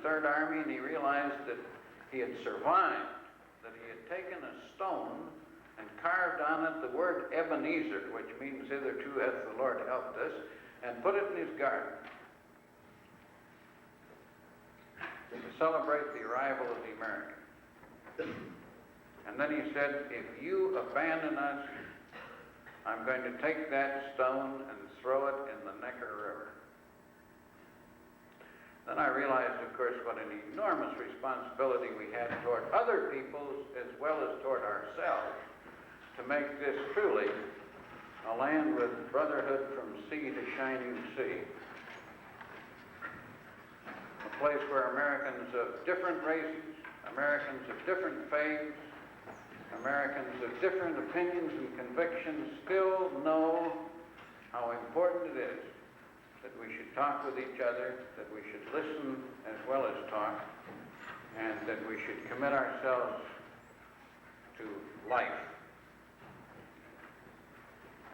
Third Army, and he realized that he had survived, that he had taken a stone and carved on it the word Ebenezer, which means hitherto hath the Lord helped us, and put it in his garden to celebrate the arrival of the American. And then he said, if you abandon us, I'm going to take that stone and throw it in the Neckar River. Then I realized, of course, what an enormous responsibility we had toward other people as well as toward ourselves to make this truly a land with brotherhood from sea to shining sea. A place where Americans of different races, Americans of different faiths, Americans of different opinions and convictions still know how important it is that we should talk with each other, that we should listen as well as talk, and that we should commit ourselves to life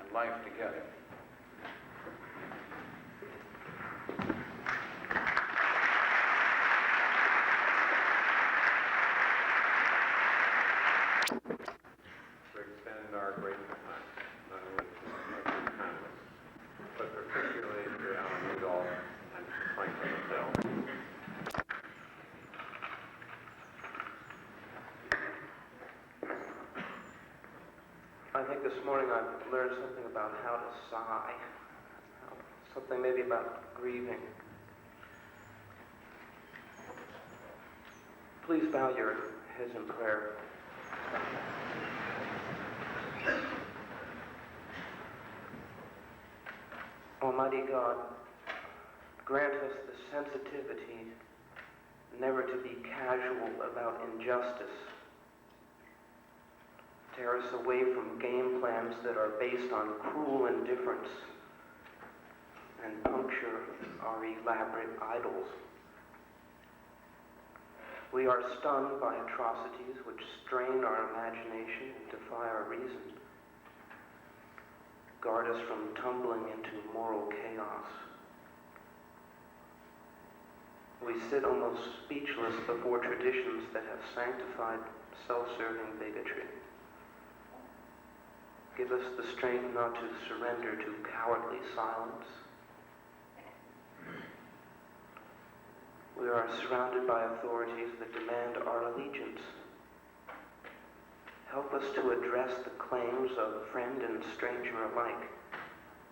and life together. We extend our grateful thanks, not only to the panelists, but particularly to Alan Littell and to Franklin Littell. I think this morning I've learned something about how to sigh, something maybe about grieving. Please bow your heads in prayer. Almighty God, grant us the sensitivity never to be casual about injustice. Tear us away from game plans that are based on cruel indifference and puncture our elaborate idols. We are stunned by atrocities which strain our imagination and defy our reason. Guard us from tumbling into moral chaos. We sit almost speechless before traditions that have sanctified self-serving bigotry. Give us the strength not to surrender to cowardly silence. We are surrounded by authorities that demand our allegiance. Help us to address the claims of friend and stranger alike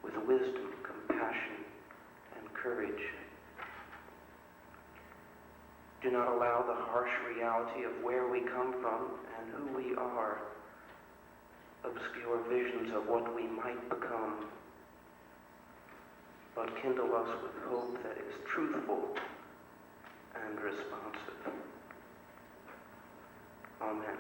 with wisdom, compassion, and courage. Do not allow the harsh reality of where we come from and who we are obscure visions of what we might become, but kindle us with hope that is truthful and responsive. Amen.